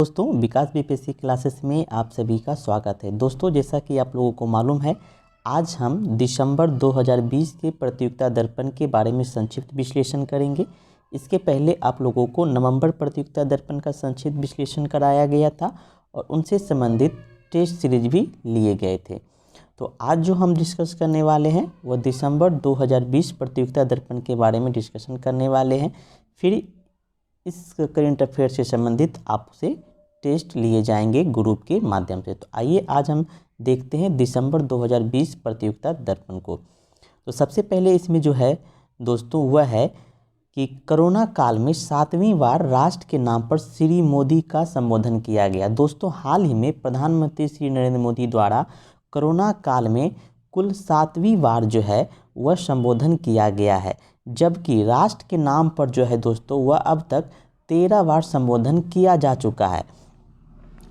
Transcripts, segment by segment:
दोस्तों विकास BPSC classes में आप सभी का स्वागत है। दोस्तों जैसा कि आप लोगों को मालूम है, आज हम दिसंबर 2020 के प्रतियोगिता दर्पण के बारे में संक्षिप्त विश्लेषण करेंगे। इसके पहले आप लोगों को नवंबर प्रतियोगिता दर्पण का संक्षिप्त विश्लेषण कराया गया था और उनसे संबंधित टेस्ट सीरीज भी लिए गए थे। तो आज जो हम डिस्कस करने वाले हैं वह दिसंबर 2020 प्रतियोगिता दर्पण के बारे में डिस्कशन करने वाले हैं। फिर इस करेंट अफेयर से संबंधित आपसे टेस्ट लिए जाएंगे ग्रुप के माध्यम से। तो आइए आज हम देखते हैं दिसंबर 2020 प्रतियोगिता दर्पण को। तो सबसे पहले इसमें जो है दोस्तों वह है कि कोरोना काल में 7वीं बार राष्ट्र के नाम पर श्री मोदी का संबोधन किया गया। दोस्तों हाल ही में प्रधानमंत्री श्री नरेंद्र मोदी द्वारा कोरोना काल में कुल 7वीं बार जो है वह संबोधन किया गया है, जबकि राष्ट्र के नाम पर जो है दोस्तों वह अब तक 13 बार संबोधन किया जा चुका है।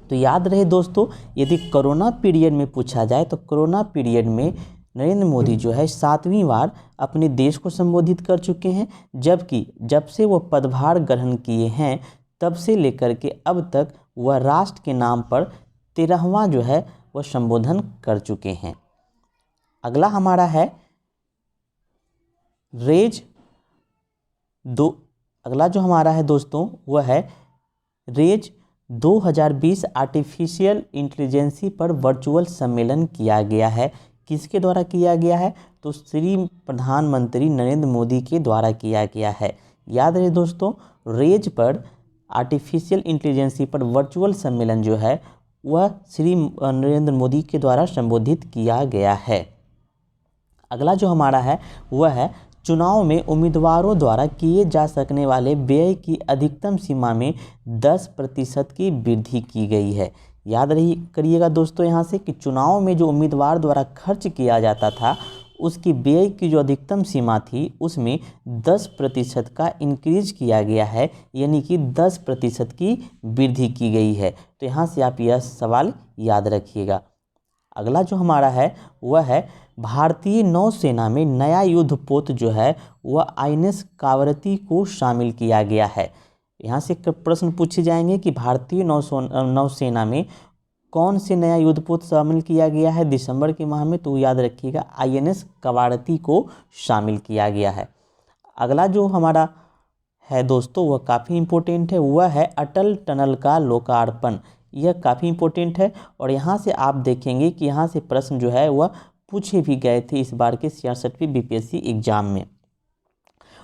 तो याद रहे दोस्तों, यदि कोरोना पीरियड में पूछा जाए तो कोरोना पीरियड में नरेंद्र मोदी जो है 7वीं बार अपने देश को संबोधित कर चुके हैं, जबकि जब से वह पदभार ग्रहण किए हैं तब से लेकर के अब तक वह राष्ट्र के नाम पर 13वां जो है वह संबोधन कर चुके हैं। अगला हमारा है अगला जो हमारा है दोस्तों वह है रेज 2020 आर्टिफिशियल इंटेलिजेंसी पर वर्चुअल सम्मेलन किया गया है। किसके द्वारा किया गया है? तो श्री प्रधानमंत्री नरेंद्र मोदी के द्वारा किया गया है। याद रहे दोस्तों, रेज पर आर्टिफिशियल इंटेलिजेंसी पर वर्चुअल सम्मेलन जो है वह श्री नरेंद्र मोदी के द्वारा संबोधित किया गया है। अगला जो हमारा है वह है चुनाव में उम्मीदवारों द्वारा किए जा सकने वाले व्यय की अधिकतम सीमा में 10% की वृद्धि की गई है। याद रही करिएगा दोस्तों यहाँ से कि चुनाव में जो उम्मीदवार द्वारा खर्च किया जाता था उसकी व्यय की जो अधिकतम सीमा थी उसमें 10% का इंक्रीज किया गया है, यानी कि 10% की वृद्धि की गई है। तो यहाँ से आप यह सवाल याद रखिएगा। अगला जो हमारा है वह है भारतीय नौसेना में नया युद्धपोत जो है वह INS कावरती को शामिल किया गया है। यहाँ से प्रश्न पूछे जाएंगे कि भारतीय नौसेना में कौन से नया युद्धपोत शामिल किया गया है दिसंबर के माह में, तो याद रखिएगा INS कावरती को शामिल किया गया है। अगला जो हमारा है दोस्तों वह काफ़ी इम्पोर्टेंट है, वह है अटल टनल का लोकार्पण। यह काफ़ी इम्पोर्टेंट है और यहाँ से आप देखेंगे कि यहाँ से प्रश्न जो है वह पूछे भी गए थे इस बार के 66वीं बीपीएससी एग्जाम में।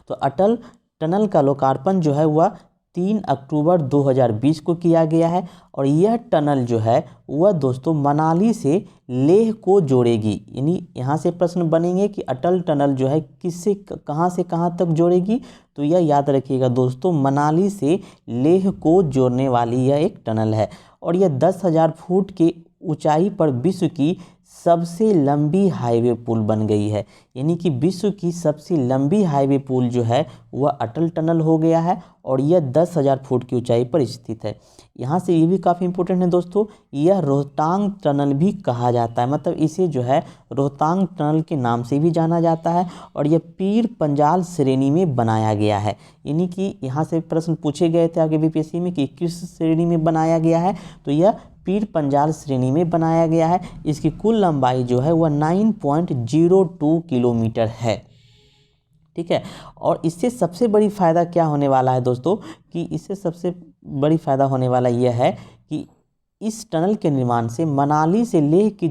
तो अटल टनल का लोकार्पण जो है वह 3 अक्टूबर 2020 को किया गया है और यह टनल जो है वह दोस्तों मनाली से लेह को जोड़ेगी। यानी यहाँ से प्रश्न बनेंगे कि अटल टनल जो है किससे कहाँ से कहाँ तक जोड़ेगी, तो यह याद रखिएगा दोस्तों मनाली से लेह को जोड़ने वाली यह एक टनल है और यह 10,000 फुट की ऊंचाई पर विश्व की सबसे लंबी हाईवे पुल बन गई है। यानी कि विश्व की सबसे लंबी हाईवे पुल जो है वह अटल टनल हो गया है और यह 10,000 फुट की ऊंचाई पर स्थित है। यहाँ से ये भी काफ़ी इंपॉर्टेंट है दोस्तों, यह रोहतांग टनल भी कहा जाता है, मतलब इसे जो है रोहतांग टनल के नाम से भी जाना जाता है और यह पीर पंजाल श्रेणी में बनाया गया है। यानी कि यहाँ से प्रश्न पूछे गए थे आगे बीपीएससी में कि किस श्रेणी में बनाया गया है, तो यह पीर पंजाल श्रेणी में बनाया गया है। इसकी कुल लंबाई जो है वह 9.02 किलोमीटर है। ठीक है, और इससे सबसे बड़ी फ़ायदा क्या होने वाला है दोस्तों कि इससे सबसे बड़ी फ़ायदा होने वाला यह है कि इस टनल के निर्माण से मनाली से लेह की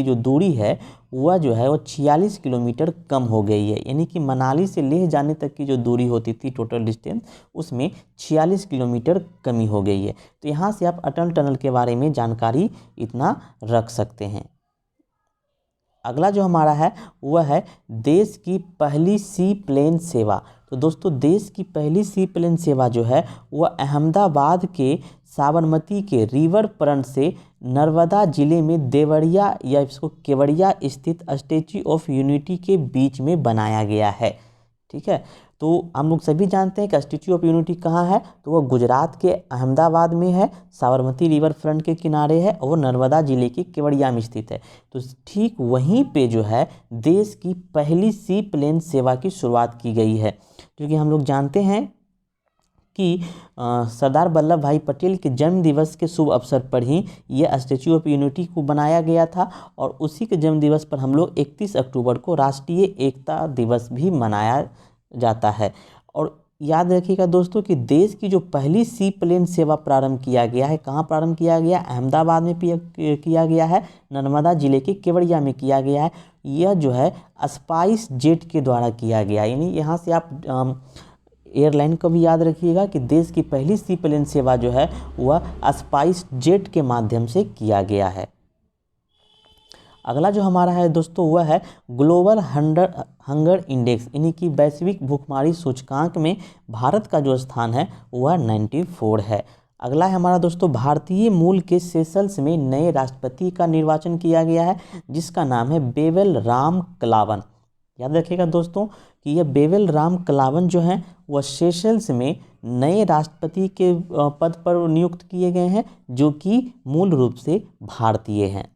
जो दूरी है वह जो है वो 46 किलोमीटर कम हो गई है। यानी कि मनाली से लेह जाने तक की जो दूरी होती थी टोटल डिस्टेंस उसमें 46 किलोमीटर कमी हो गई है। तो यहाँ से आप अटल टनल के बारे में जानकारी इतना रख सकते हैं। अगला जो हमारा है वह है देश की पहली सी प्लेन सेवा। तो दोस्तों देश की पहली सी प्लेन सेवा जो है वह अहमदाबाद के साबरमती के रिवर फ्रंट से नर्मदा जिले में देवरिया या इसको केवड़िया स्थित स्टैच्यू ऑफ यूनिटी के बीच में बनाया गया है। ठीक है, तो हम लोग सभी जानते हैं कि स्टैच्यू ऑफ यूनिटी कहाँ है, तो वह गुजरात के अहमदाबाद में है, साबरमती रिवर फ्रंट के किनारे है और नर्मदा जिले के केवड़िया में स्थित है। तो ठीक वहीं पे जो है देश की पहली सी प्लेन सेवा की शुरुआत की गई है, क्योंकि हम लोग जानते हैं कि सरदार वल्लभ भाई पटेल के जन्म दिवस के शुभ अवसर पर ही यह स्टैच्यू ऑफ यूनिटी को बनाया गया था और उसी के जन्म दिवस पर हम लोग 31 अक्टूबर को राष्ट्रीय एकता दिवस भी मनाया जाता है। और याद रखिएगा दोस्तों कि देश की जो पहली सी प्लेन सेवा प्रारंभ किया गया है, कहाँ प्रारंभ किया गया? अहमदाबाद में किया गया है, नर्मदा जिले के केवड़िया में किया गया है। यह जो है स्पाइस जेट के द्वारा किया गया, यानी यहाँ से आप एयरलाइन को भी याद रखिएगा कि देश की पहली सी प्लेन सेवा जो है वह स्पाइस जेट के माध्यम से किया गया है। अगला जो हमारा है दोस्तों वह है ग्लोबल हंगर इंडेक्स, यानी कि वैश्विक भूखमरी सूचकांक में भारत का जो स्थान है वह 94 है। अगला है हमारा दोस्तों भारतीय मूल के सेशल्स में नए राष्ट्रपति का निर्वाचन किया गया है, जिसका नाम है बेवेल राम कलावन। याद रखिएगा दोस्तों कि यह बेवेल राम कलावन जो है वह सेशल्स में नए राष्ट्रपति के पद पर नियुक्त किए गए हैं, जो कि मूल रूप से भारतीय हैं।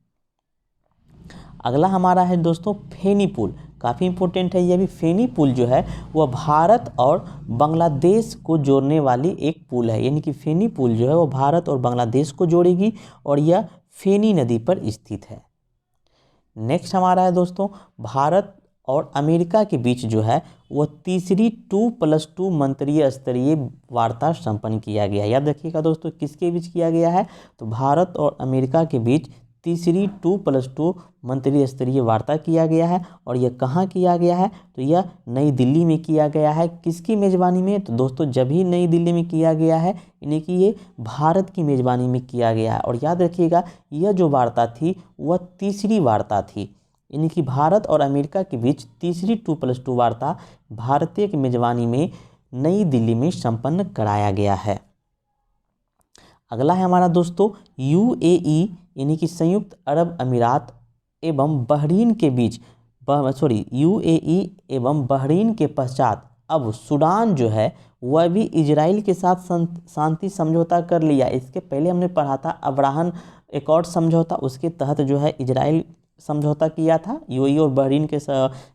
अगला हमारा है दोस्तों फेनी पुल, काफ़ी इंपॉर्टेंट है यह भी। फेनी पुल जो है वह भारत और बांग्लादेश को जोड़ने वाली एक पुल है, यानी कि फेनी पुल जो है वह भारत और बांग्लादेश को जोड़ेगी और यह फेनी नदी पर स्थित है। नेक्स्ट हमारा है दोस्तों भारत और अमेरिका के बीच जो है वह तीसरी 2+2 मंत्रीय स्तरीय वार्ता संपन्न किया गया है। याद रखिएगा दोस्तों किसके बीच किया गया है? तो भारत और अमेरिका के बीच तीसरी 2+2 मंत्रिय स्तरीय वार्ता किया गया है। और यह कहाँ किया गया है? तो यह नई दिल्ली में किया गया है। किसकी मेज़बानी में? तो दोस्तों जब ही नई दिल्ली में किया गया है, यानी कि ये भारत की मेज़बानी में किया गया है। और याद रखिएगा यह जो वार्ता थी वह तीसरी वार्ता थी, यानी कि भारत और अमेरिका के बीच तीसरी 2+2 वार्ता भारतीय की मेज़बानी में नई दिल्ली में संपन्न कराया गया है। अगला है हमारा दोस्तों UAE, यानी कि संयुक्त अरब अमीरात एवं बहरीन के बीच UAE एवं बहरीन के पश्चात अब सूडान जो है वह भी इजराइल के साथ शांति समझौता कर लिया। इसके पहले हमने पढ़ा था अब्राहम एकॉर्ड समझौता, उसके तहत जो है इजराइल समझौता किया था UAE और बहरीन के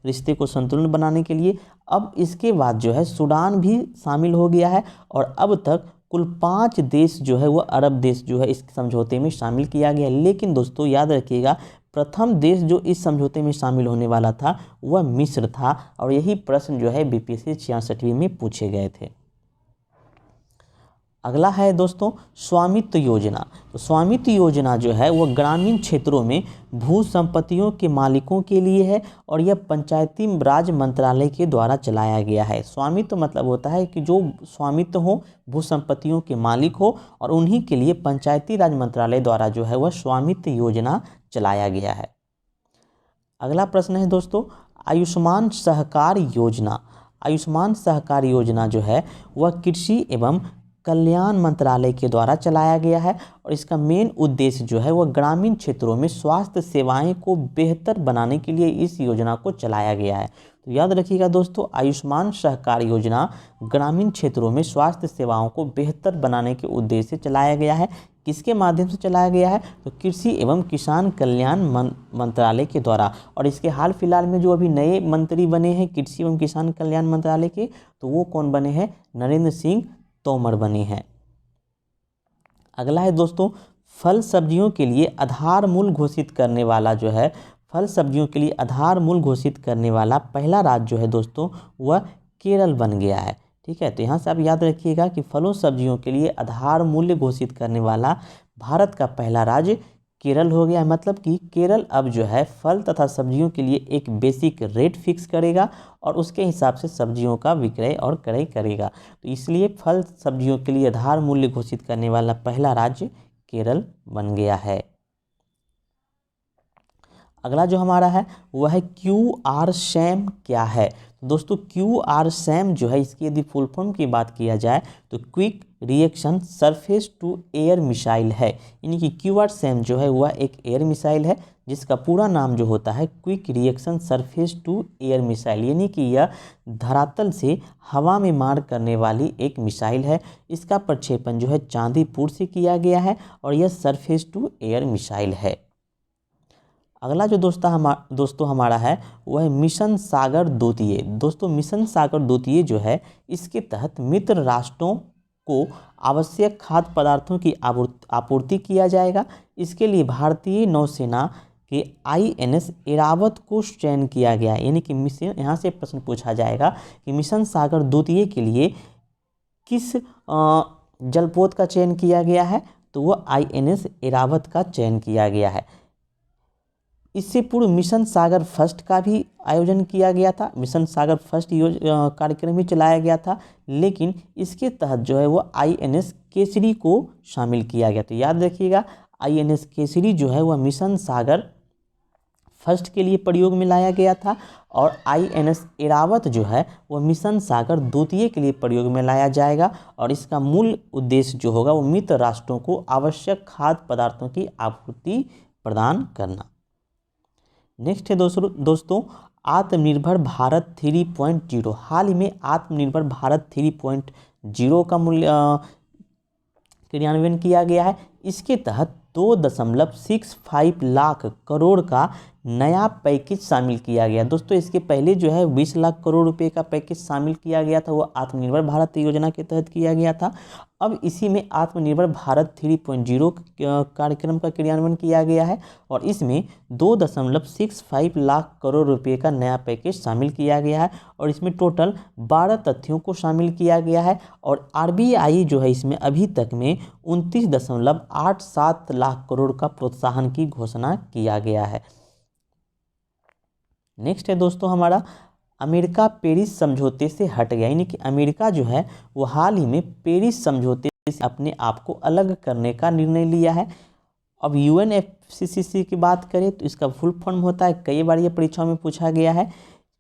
रिश्ते को संतुलन बनाने के लिए। अब इसके बाद जो है सूडान भी शामिल हो गया है और अब तक कुल 5 देश जो है वह अरब देश जो है इस समझौते में शामिल किया गया। लेकिन दोस्तों याद रखिएगा प्रथम देश जो इस समझौते में शामिल होने वाला था वह मिस्र था और यही प्रश्न जो है BPSC 66वीं में पूछे गए थे। अगला है दोस्तों स्वामित्व योजना। तो स्वामित्व योजना जो है वह ग्रामीण क्षेत्रों में भू संपत्तियों के मालिकों के लिए है और यह पंचायती राज मंत्रालय के द्वारा चलाया गया है। स्वामित्व मतलब होता है कि जो स्वामित्व हो, भू संपत्तियों के मालिक हो, और उन्हीं के लिए पंचायती राज मंत्रालय द्वारा जो है वह स्वामित्व योजना चलाया गया है। अगला प्रश्न है दोस्तों आयुष्मान सहकार योजना। आयुष्मान सहकार योजना जो है वह कृषि एवं कल्याण मंत्रालय के द्वारा चलाया गया है और इसका मेन उद्देश्य जो है वह ग्रामीण क्षेत्रों में स्वास्थ्य सेवाएं को बेहतर बनाने के लिए इस योजना को चलाया गया है। तो याद रखिएगा दोस्तों आयुष्मान सहकार योजना ग्रामीण क्षेत्रों में स्वास्थ्य सेवाओं को बेहतर बनाने के उद्देश्य से चलाया गया है। किसके माध्यम से चलाया गया है? तो कृषि एवं किसान कल्याण मंत्रालय के द्वारा। और इसके हाल फिलहाल में जो अभी नए मंत्री बने हैं कृषि एवं किसान कल्याण मंत्रालय के, तो वो कौन बने हैं? नरेंद्र सिंह तोमर बने हैं। अगला है दोस्तों फल सब्जियों के लिए आधार मूल्य घोषित करने वाला जो है, फल सब्जियों के लिए आधार मूल्य घोषित करने वाला पहला राज्य जो है दोस्तों वह केरल बन गया है। ठीक है, तो यहाँ से आप याद रखिएगा कि फलों सब्जियों के लिए आधार मूल्य घोषित करने वाला भारत का पहला राज्य केरल हो गया। मतलब कि केरल अब जो है फल तथा सब्जियों के लिए एक बेसिक रेट फिक्स करेगा और उसके हिसाब से सब्जियों का विक्रय और क्रय करेगा। तो इसलिए फल सब्जियों के लिए आधार मूल्य घोषित करने वाला पहला राज्य केरल बन गया है। अगला जो हमारा है वह है QR SAM क्या है? दोस्तों QR SAM जो है इसकी यदि फुल फॉर्म की बात किया जाए तो quick reaction surface to air missile है। यानी कि QR SAM जो है वह एक एयर मिसाइल है जिसका पूरा नाम जो होता है quick reaction surface to air missile, यानी कि यह धरातल से हवा में मार करने वाली एक मिसाइल है। इसका प्रक्षेपण जो है चांदीपुर से किया गया है और यह सरफेस टू एयर मिसाइल है। अगला जो दोस्तों हमारा है वह है मिशन सागर द्वितीय। दोस्तों मिशन सागर द्वितीय जो है इसके तहत मित्र राष्ट्रों को आवश्यक खाद्य पदार्थों की आपूर्ति किया जाएगा। इसके लिए भारतीय नौसेना के INS ऐरावत को चयन किया गया है। यानी कि मिशन, यहाँ से प्रश्न पूछा जाएगा कि मिशन सागर द्वितीय के लिए किस जलपोत का चयन किया गया है, तो वह INS ऐरावत का चयन किया गया है। इससे पूर्व मिशन सागर फर्स्ट का भी आयोजन किया गया था। मिशन सागर फर्स्ट कार्यक्रम ही चलाया गया था, लेकिन इसके तहत जो है वो INS केसरी को शामिल किया गया। तो याद रखिएगा, INS केसरी जो है वह मिशन सागर फर्स्ट के लिए प्रयोग में लाया गया था, और INS ऐरावत जो है वह मिशन सागर द्वितीय के लिए प्रयोग में लाया जाएगा। और इसका मूल उद्देश्य जो होगा वो मित्र राष्ट्रों को आवश्यक खाद्य पदार्थों की आपूर्ति प्रदान करना। नेक्स्ट है दोस्तों आत्मनिर्भर भारत 3.0। हाल ही में आत्मनिर्भर भारत 3.0 का क्रियान्वयन किया गया है। इसके तहत 2.65 लाख करोड़ का नया पैकेज शामिल किया गया। दोस्तों इसके पहले जो है 20 लाख करोड़ रुपए का पैकेज शामिल किया गया था, वो आत्मनिर्भर भारत योजना के तहत किया गया था। अब इसी में आत्मनिर्भर भारत 3.0 कार्यक्रम का क्रियान्वयन किया गया है, और इसमें 2.65 लाख करोड़ रुपए का नया पैकेज शामिल किया गया है, और इसमें टोटल 12 तथ्यों को शामिल किया गया है। और RBI जो है इसमें अभी तक में 29.87 लाख करोड़ का प्रोत्साहन की घोषणा किया गया है। नेक्स्ट है दोस्तों हमारा अमेरिका पेरिस समझौते से हट गया। यानी कि अमेरिका जो है वो हाल ही में पेरिस समझौते से अपने आप को अलग करने का निर्णय लिया है। अब UNFCCC की बात करें तो इसका फुल फॉर्म होता है, कई बार ये परीक्षाओं में पूछा गया है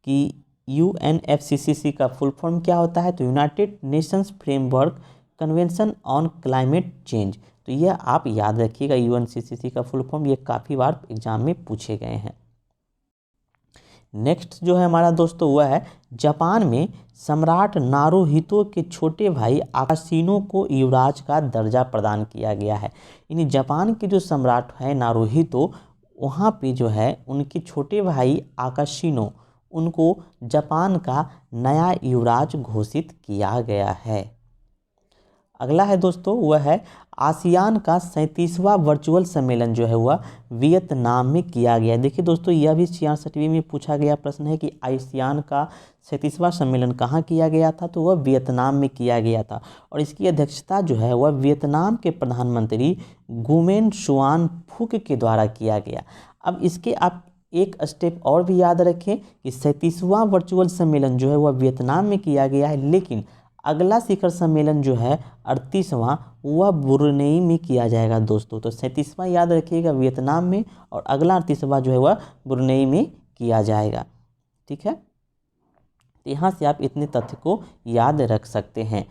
कि UNFCCC का फुल फॉर्म क्या होता है, तो United Nations framework convention on climate change. तो यह आप याद रखिएगा, UNFCCC का फुल फॉर्म, ये काफ़ी बार एग्जाम में पूछे गए हैं। नेक्स्ट जो है हमारा दोस्तों वह है जापान में सम्राट नारुहितो के छोटे भाई आकाशिनो को युवराज का दर्जा प्रदान किया गया है। यानी जापान के जो सम्राट है नारुहितो, वहाँ पे जो है उनके छोटे भाई आकाशिनो, उनको जापान का नया युवराज घोषित किया गया है। अगला है दोस्तों वह है आसियान का 37वां वर्चुअल सम्मेलन जो है वह वियतनाम में किया गया। देखिए दोस्तों, यह भी 66वीं में पूछा गया प्रश्न है कि आसियान का 37वां सम्मेलन कहाँ किया गया था, तो वह वियतनाम में किया गया था, और इसकी अध्यक्षता जो है वह वियतनाम के प्रधानमंत्री गुमेन शुआन फुक के द्वारा किया गया। अब इसके आप एक स्टेप और भी याद रखें कि 37वां वर्चुअल सम्मेलन जो है वह वियतनाम में किया गया है, लेकिन अगला शिखर सम्मेलन जो है 38वां वह ब्रुनेई में किया जाएगा दोस्तों। तो 37वां याद रखिएगा वियतनाम में, और अगला 38वां जो है वह ब्रुनेई में किया जाएगा। ठीक है, तो यहाँ से आप इतने तथ्य को याद रख सकते हैं।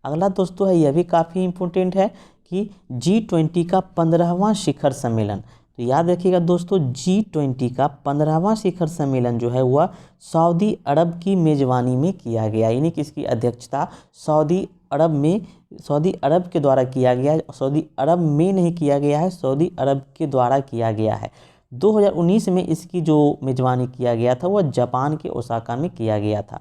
अगला दोस्तों है, यह भी काफ़ी इम्पोर्टेंट है कि G20 का 15वां शिखर सम्मेलन। तो याद रखिएगा दोस्तों, G20 का 15वां शिखर सम्मेलन जो है वह सऊदी अरब की मेज़बानी में किया गया। यानी कि इसकी अध्यक्षता सऊदी अरब के द्वारा किया गया है। सऊदी अरब में नहीं किया गया है, सऊदी अरब के द्वारा किया गया है। 2019 में इसकी जो मेज़बानी किया गया था वह जापान के ओसाका में किया गया था।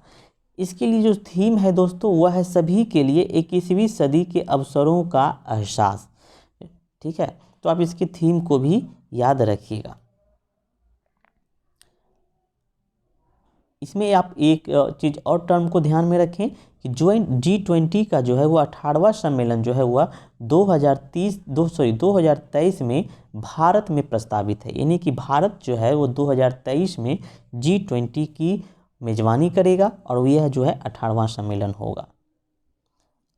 इसके लिए जो थीम है दोस्तों वह है सभी के लिए 21वीं सदी के अवसरों का एहसास। ठीक है, तो आप इसकी थीम को भी याद रखिएगा। इसमें आप एक चीज़ और टर्म को ध्यान में रखें कि G20 का जो है वो 18वां सम्मेलन जो है वह 2023 में भारत में प्रस्तावित है। यानी कि भारत जो है वो 2023 में G20 की मेज़बानी करेगा, और यह जो है 18वां सम्मेलन होगा।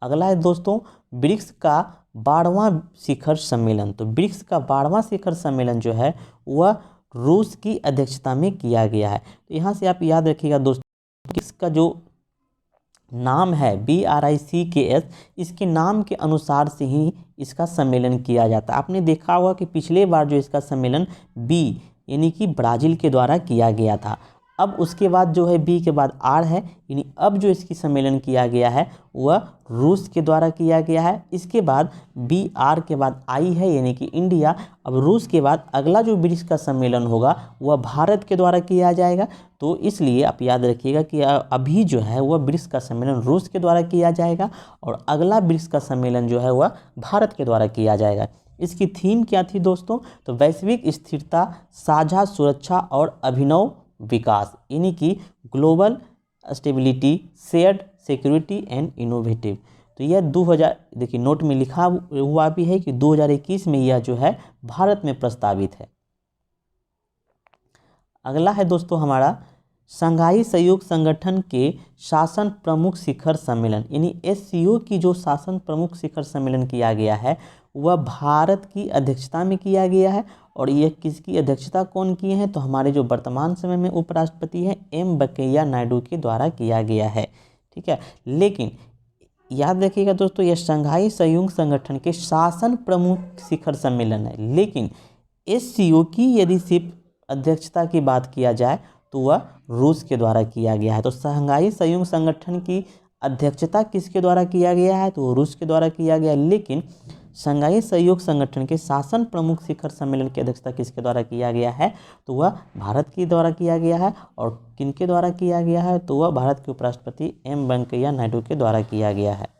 अगला है दोस्तों ब्रिक्स का 12वां शिखर सम्मेलन। तो ब्रिक्स का 12वां शिखर सम्मेलन जो है वह रूस की अध्यक्षता में किया गया है। तो यहाँ से आप याद रखिएगा दोस्तों, ब्रिक्स का जो नाम है BRICS, इसके नाम के अनुसार से ही इसका सम्मेलन किया जाता है। आपने देखा होगा कि पिछले बार जो इसका सम्मेलन यानी कि ब्राज़ील के द्वारा किया गया था, अब उसके बाद जो है बी के बाद आर है, यानी अब जो इसकी सम्मेलन किया गया है वह रूस के द्वारा किया गया है। इसके बाद बी आर के बाद आई है, यानी कि इंडिया। अब रूस के बाद अगला जो ब्रिक्स का सम्मेलन होगा वह भारत के द्वारा किया जाएगा। तो इसलिए आप याद रखिएगा कि अभी जो है वह ब्रिक्स का सम्मेलन रूस के द्वारा किया जाएगा और अगला ब्रिक्स का सम्मेलन जो है वह भारत के द्वारा किया जाएगा। इसकी थीम क्या थी दोस्तों? तो वैश्विक स्थिरता, साझा सुरक्षा और अभिनव विकास, यानी कि global stability, shared security and innovative. तो यह 2000 देखिए नोट में लिखा हुआ भी है कि 2021 में यह जो है भारत में प्रस्तावित है। अगला है दोस्तों हमारा शंघाई सहयोग संगठन के शासन प्रमुख शिखर सम्मेलन, यानी SCO की जो शासन प्रमुख शिखर सम्मेलन किया गया है वह भारत की अध्यक्षता में किया गया है। और यह किसकी अध्यक्षता कौन किए हैं? तो हमारे जो वर्तमान समय में उपराष्ट्रपति हैं M वेंकैया नायडू के द्वारा किया गया है। ठीक है, लेकिन याद रखिएगा दोस्तों यह शंघाई सहयोग संगठन के शासन प्रमुख शिखर सम्मेलन है, लेकिन SCO की यदि सिर्फ अध्यक्षता की बात किया जाए तो वह रूस के द्वारा किया गया है। तो शंघाई सहयोग संगठन की अध्यक्षता किसके द्वारा किया गया है? तो रूस के द्वारा किया गया, लेकिन शंघाई सहयोग संगठन के शासन प्रमुख शिखर सम्मेलन की अध्यक्षता किसके द्वारा किया गया है? तो वह भारत के द्वारा किया गया है। और किनके द्वारा किया गया है? तो वह भारत के उपराष्ट्रपति M वेंकैया नायडू के द्वारा किया गया है।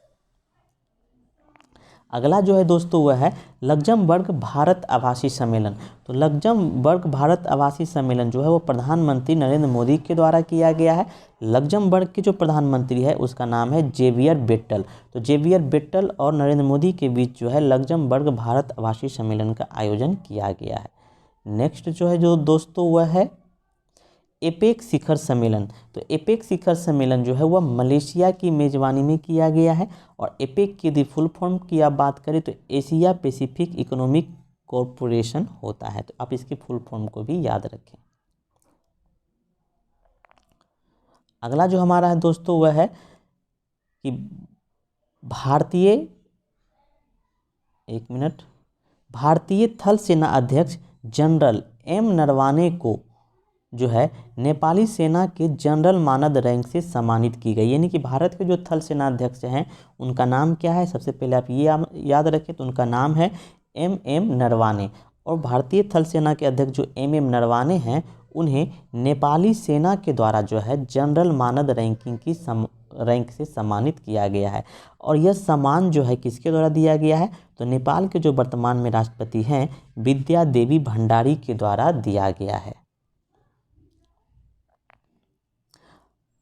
अगला जो है दोस्तों वह है लग्जमबर्ग भारत आवासीय सम्मेलन। तो लग्जमबर्ग भारत आवासीय सम्मेलन जो है वो प्रधानमंत्री नरेंद्र मोदी के द्वारा किया गया है। लग्जमबर्ग के जो प्रधानमंत्री है उसका नाम है जेवियर बेटल। तो जेवियर बेटल और नरेंद्र मोदी के बीच जो है लग्जमबर्ग भारत आवासीय सम्मेलन का आयोजन किया गया है। नेक्स्ट जो है जो दोस्तों वह है एपेक शिखर सम्मेलन। तो एपेक शिखर सम्मेलन जो है वह मलेशिया की मेज़बानी में किया गया है। और एपेक की यदि फुल फॉर्म की आप बात करें तो एशिया पैसिफिक इकोनॉमिक कॉरपोरेशन होता है। तो आप इसकी फुल फॉर्म को भी याद रखें। अगला जो हमारा है दोस्तों वह है कि भारतीय थल सेना अध्यक्ष जनरल M नरवाने को जो है नेपाली सेना के जनरल मानद रैंक से सम्मानित की गई। यानी कि भारत के जो थल सेना अध्यक्ष हैं उनका नाम क्या है? सबसे पहले आप ये याद रखें, तो उनका नाम है MM नरवाने। और भारतीय थल सेना के अध्यक्ष जो MM नरवाने हैं उन्हें नेपाली सेना के द्वारा जो है जनरल मानद रैंक से सम्मानित किया गया है। और यह सम्मान जो है किसके द्वारा दिया गया है? तो नेपाल के जो वर्तमान में राष्ट्रपति हैं विद्या देवी भंडारी के द्वारा दिया गया है।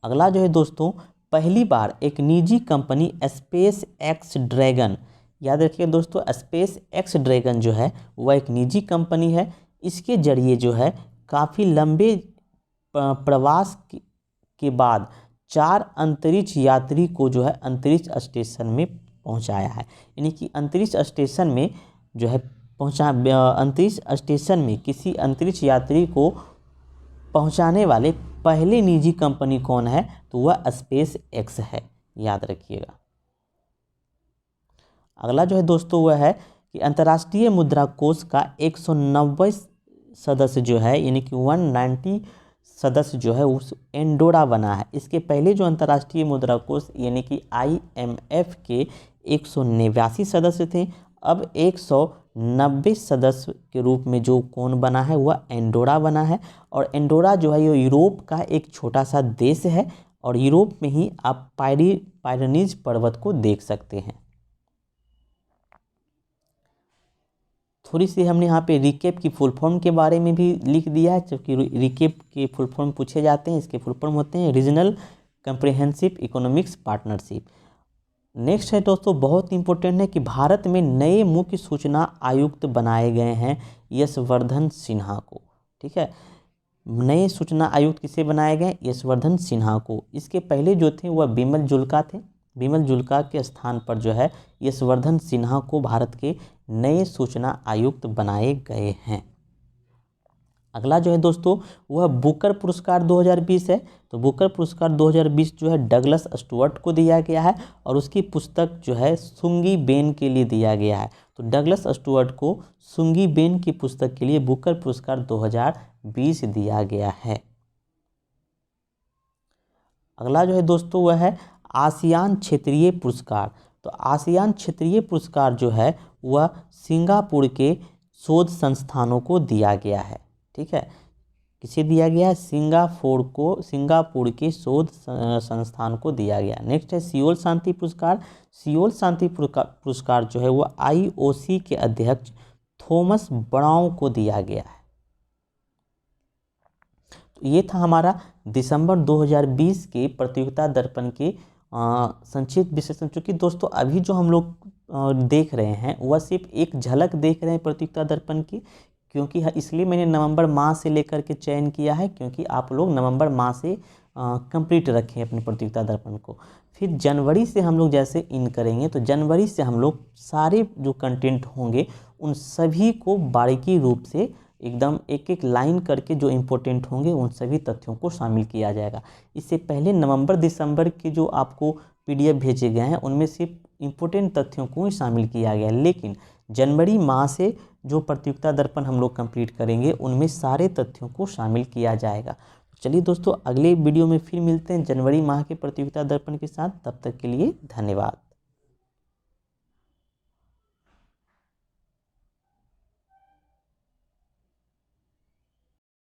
अगला जो है दोस्तों पहली बार एक निजी कंपनी स्पेस एक्स ड्रैगन, याद रखिए दोस्तों स्पेस एक्स ड्रैगन जो है वह एक निजी कंपनी है। इसके जरिए जो है काफ़ी लंबे प्रवास के बाद 4 अंतरिक्ष यात्री को जो है अंतरिक्ष स्टेशन में पहुंचाया है। यानी कि अंतरिक्ष स्टेशन में जो है अंतरिक्ष स्टेशन में किसी अंतरिक्ष यात्री को पहुंचाने वाले पहले निजी कंपनी कौन है? तो वह स्पेस एक्स है, याद रखिएगा। अगला जो है दोस्तों वह है कि अंतर्राष्ट्रीय मुद्रा कोष का 190 सदस्य जो है यानी कि 190 सदस्य जो है उस एंडोरा बना है। इसके पहले जो अंतर्राष्ट्रीय मुद्रा कोष यानी कि IMF के 189 सदस्य थे। अब 190 सदस्य के रूप में जो कौन बना है वह एंडोरा बना है। और एंडोरा जो है ये यूरोप का एक छोटा सा देश है और यूरोप में ही आप पायरेनीज पर्वत को देख सकते हैं। थोड़ी सी हमने यहाँ पे रिकेप की फुल फॉर्म के बारे में भी लिख दिया है, क्योंकि रिकेप के फुल फॉर्म पूछे जाते हैं। इसके फुल फॉर्म होते हैं regional comprehensive economics partnership. Next है दोस्तों बहुत इंपॉर्टेंट है कि भारत में नए मुख्य सूचना आयुक्त बनाए गए हैं यशवर्धन सिन्हा को। ठीक है, नए सूचना आयुक्त किसे बनाए गए? यशवर्धन सिन्हा को। इसके पहले जो थे वह बिमल जुल्का थे। बिमल जुल्का के स्थान पर जो है यशवर्धन सिन्हा को भारत के नए सूचना आयुक्त बनाए गए हैं। अगला जो है दोस्तों वह बुकर पुरस्कार 2020 है। तो बुकर पुरस्कार 2020 जो है डगलस स्टुअर्ट को दिया गया है और उसकी पुस्तक जो है सुंगी बेन के लिए दिया गया है। तो डगलस स्टुअर्ट को सुंगी बेन की पुस्तक के लिए बुकर पुरस्कार 2020 दिया गया है। अगला जो है दोस्तों वह है आसियान क्षेत्रीय पुरस्कार। तो आसियान क्षेत्रीय पुरस्कार जो है वह सिंगापुर के शोध संस्थानों को दिया गया है। ठीक है, किसे दिया गया है? सिंगापुर के शोध संस्थान को दिया गया। नेक्स्ट है सियोल शांति पुरस्कार। सियोल शांति पुरस्कार जो है वो IOC के अध्यक्ष थॉमस ब्राउन को दिया गया है। तो ये था हमारा दिसंबर 2020 के प्रतियोगिता दर्पण के संक्षिप्त विश्लेषण। चूँकि दोस्तों अभी जो हम लोग देख रहे हैं वह सिर्फ एक झलक देख रहे हैं प्रतियोगिता दर्पण की, क्योंकि इसलिए मैंने नवंबर माह से लेकर के चयन किया है, क्योंकि आप लोग नवंबर माह से कंप्लीट रखें अपने प्रतियोगिता दर्पण को। फिर जनवरी से हम लोग जैसे इन करेंगे, तो जनवरी से हम लोग सारे जो कंटेंट होंगे उन सभी को बारीकी रूप से एकदम एक एक लाइन करके जो इम्पोर्टेंट होंगे उन सभी तथ्यों को शामिल किया जाएगा। इससे पहले नवंबर दिसंबर के जो आपको PDF भेजे गए हैं उनमें सिर्फ इम्पोर्टेंट तथ्यों को ही शामिल किया गया है, लेकिन जनवरी माह से जो प्रतियोगिता दर्पण हम लोग कंप्लीट करेंगे उनमें सारे तथ्यों को शामिल किया जाएगा। चलिए दोस्तों, अगले वीडियो में फिर मिलते हैं जनवरी माह के प्रतियोगिता दर्पण के साथ। तब तक के लिए धन्यवाद।